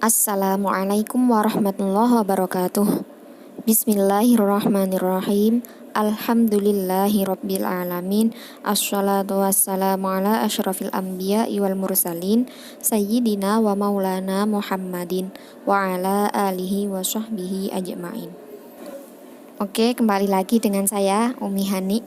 Assalamualaikum warahmatullahi wabarakatuh. Bismillahirrahmanirrahim. Alhamdulillahirabbil alamin. Assalatu wassalamu ala asyrafil anbiya'i wal mursalin sayyidina wa maulana Muhammadin wa ala alihi wa sahbihi ajma'in. Oke, kembali lagi dengan saya Umi Hani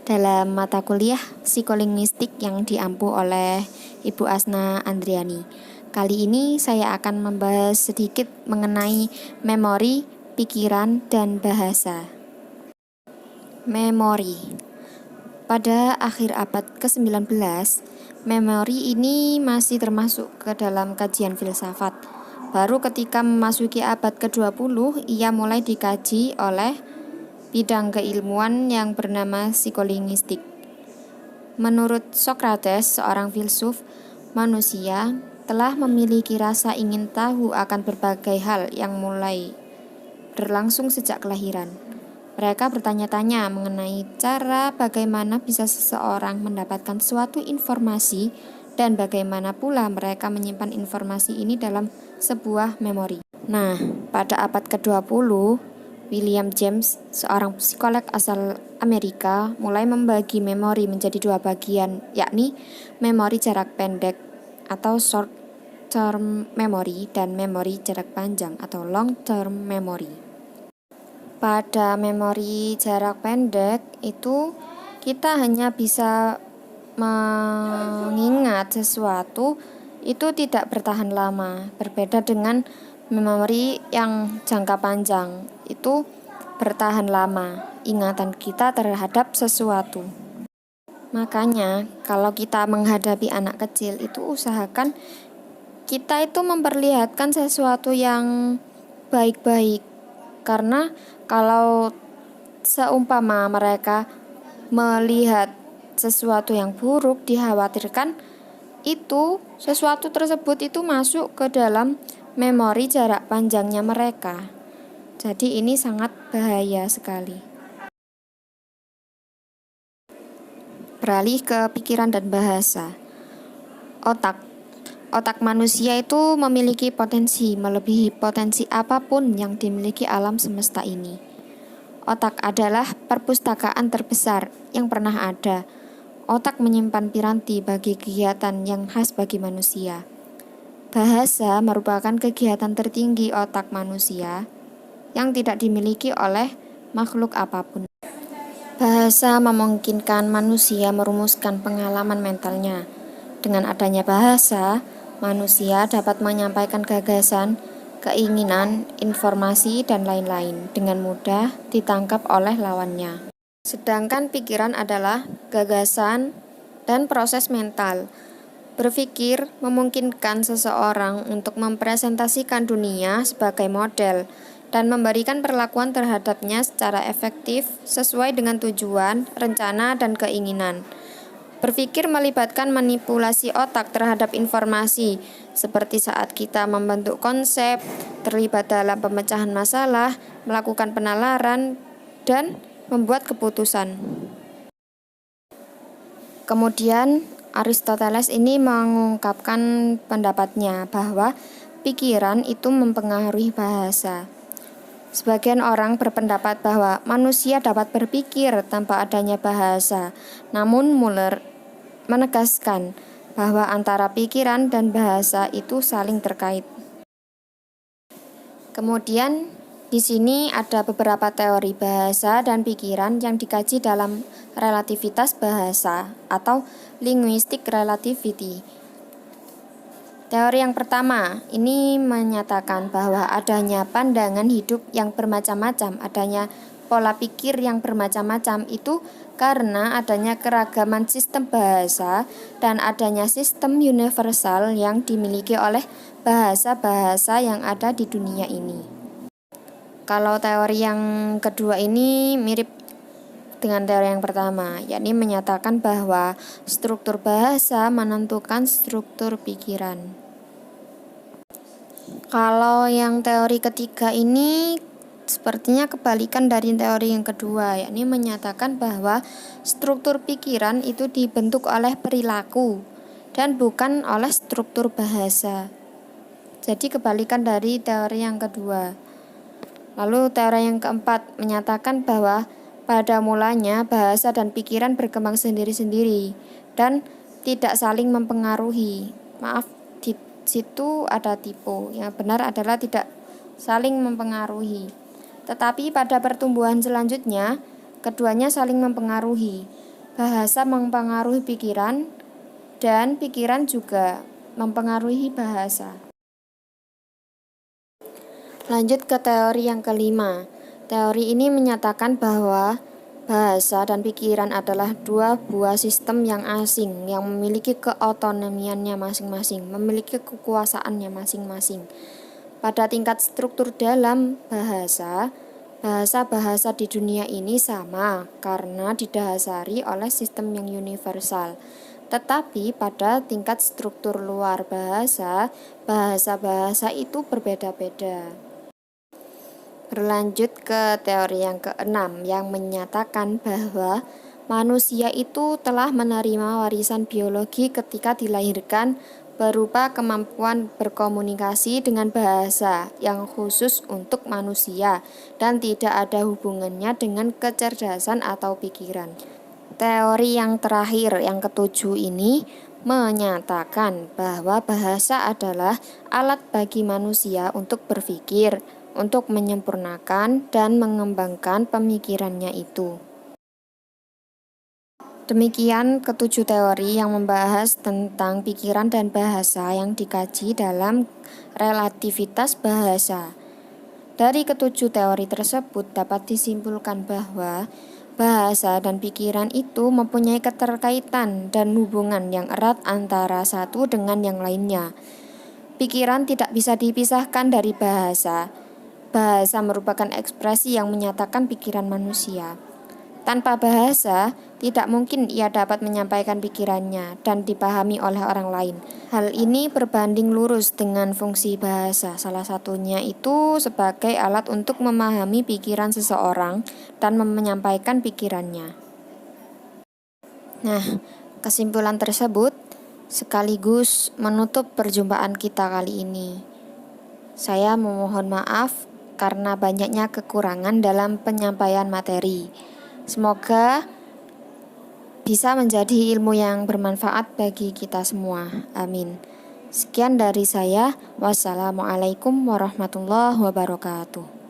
dalam mata kuliah psikolinguistik yang diampu oleh Ibu Asna Andriani. Kali ini saya akan membahas sedikit mengenai memori, pikiran, dan bahasa. Memori. Pada akhir abad ke-19, memori ini masih termasuk ke dalam kajian filsafat. Baru ketika memasuki abad ke-20, ia mulai dikaji oleh bidang keilmuan yang bernama psikolinguistik. Menurut Socrates, seorang filsuf, manusia telah memiliki rasa ingin tahu akan berbagai hal yang mulai berlangsung sejak kelahiran. Mereka bertanya-tanya mengenai cara bagaimana bisa seseorang mendapatkan suatu informasi dan bagaimana pula mereka menyimpan informasi ini dalam sebuah memori. Nah, pada abad ke-20, William James, seorang psikolog asal Amerika, mulai membagi memori menjadi dua bagian, yakni memori jarak pendek atau short term memory dan memori jarak panjang atau long term memory. Pada memori jarak pendek itu kita hanya bisa mengingat sesuatu itu tidak bertahan lama, berbeda dengan memori yang jangka panjang itu bertahan lama ingatan kita terhadap sesuatu. Makanya kalau kita menghadapi anak kecil itu usahakan kita itu memperlihatkan sesuatu yang baik-baik, karena kalau seumpama mereka melihat sesuatu yang buruk, dikhawatirkan itu sesuatu tersebut itu masuk ke dalam memori jarak panjangnya mereka. Jadi ini sangat bahaya sekali. Beralih ke pikiran dan bahasa. Otak manusia itu memiliki potensi melebihi potensi apapun yang dimiliki alam semesta ini. Otak adalah perpustakaan terbesar yang pernah ada. Otak menyimpan piranti bagi kegiatan yang khas bagi manusia. Bahasa merupakan kegiatan tertinggi otak manusia yang tidak dimiliki oleh makhluk apapun. Bahasa memungkinkan manusia merumuskan pengalaman mentalnya. Dengan adanya bahasa, manusia dapat menyampaikan gagasan, keinginan, informasi, dan lain-lain dengan mudah ditangkap oleh lawannya. Sedangkan pikiran adalah gagasan dan proses mental. Berpikir memungkinkan seseorang untuk mempresentasikan dunia sebagai model dan memberikan perlakuan terhadapnya secara efektif sesuai dengan tujuan, rencana, dan keinginan. Berpikir melibatkan manipulasi otak terhadap informasi, seperti saat kita membentuk konsep, terlibat dalam pemecahan masalah, melakukan penalaran, dan membuat keputusan. Kemudian, Aristoteles ini mengungkapkan pendapatnya bahwa pikiran itu mempengaruhi bahasa. Sebagian orang berpendapat bahwa manusia dapat berpikir tanpa adanya bahasa, namun Muller menegaskan bahwa antara pikiran dan bahasa itu saling terkait. Kemudian di sini ada beberapa teori bahasa dan pikiran yang dikaji dalam relativitas bahasa atau linguistic relativity. Teori yang pertama ini menyatakan bahwa adanya pandangan hidup yang bermacam-macam, adanya pola pikir yang bermacam-macam itu karena adanya keragaman sistem bahasa dan adanya sistem universal yang dimiliki oleh bahasa-bahasa yang ada di dunia ini. Kalau teori yang kedua ini mirip dengan teori yang pertama, yakni menyatakan bahwa struktur bahasa menentukan struktur pikiran. Kalau yang teori ketiga ini sepertinya kebalikan dari teori yang kedua, yakni menyatakan bahwa struktur pikiran itu dibentuk oleh perilaku dan bukan oleh struktur bahasa. Jadi kebalikan dari teori yang kedua. Lalu teori yang keempat menyatakan bahwa pada mulanya bahasa dan pikiran berkembang sendiri-sendiri dan tidak saling mempengaruhi. Maaf, di situ ada tipe. Yang benar adalah tidak saling mempengaruhi. Tetapi pada pertumbuhan selanjutnya, keduanya saling mempengaruhi. Bahasa mempengaruhi pikiran dan pikiran juga mempengaruhi bahasa. Lanjut ke teori yang kelima. Teori ini menyatakan bahwa bahasa dan pikiran adalah dua buah sistem yang asing yang memiliki keotonomiannya masing-masing, memiliki kekuasaannya masing-masing. Pada tingkat struktur dalam bahasa, bahasa-bahasa di dunia ini sama karena didasari oleh sistem yang universal. Tetapi pada tingkat struktur luar bahasa, bahasa-bahasa itu berbeda-beda. Berlanjut ke teori yang keenam yang menyatakan bahwa manusia itu telah menerima warisan biologi ketika dilahirkan berupa kemampuan berkomunikasi dengan bahasa yang khusus untuk manusia dan tidak ada hubungannya dengan kecerdasan atau pikiran. Teori yang terakhir, yang ketujuh ini menyatakan bahwa bahasa adalah alat bagi manusia untuk berpikir, untuk menyempurnakan dan mengembangkan pemikirannya itu. Demikian ketujuh teori yang membahas tentang pikiran dan bahasa yang dikaji dalam relativitas bahasa. Dari ketujuh teori tersebut dapat disimpulkan bahwa bahasa dan pikiran itu mempunyai keterkaitan dan hubungan yang erat antara satu dengan yang lainnya. Pikiran tidak bisa dipisahkan dari bahasa. Bahasa merupakan ekspresi yang menyatakan pikiran manusia. Tanpa bahasa, tidak mungkin ia dapat menyampaikan pikirannya dan dipahami oleh orang lain. Hal ini berbanding lurus dengan fungsi bahasa. Salah satunya itu sebagai alat untuk memahami pikiran seseorang dan menyampaikan pikirannya. Nah, kesimpulan tersebut sekaligus menutup perjumpaan kita kali ini. Saya memohon maaf karena banyaknya kekurangan dalam penyampaian materi. Semoga bisa menjadi ilmu yang bermanfaat bagi kita semua. Amin. Sekian dari saya. Wassalamualaikum warahmatullahi wabarakatuh.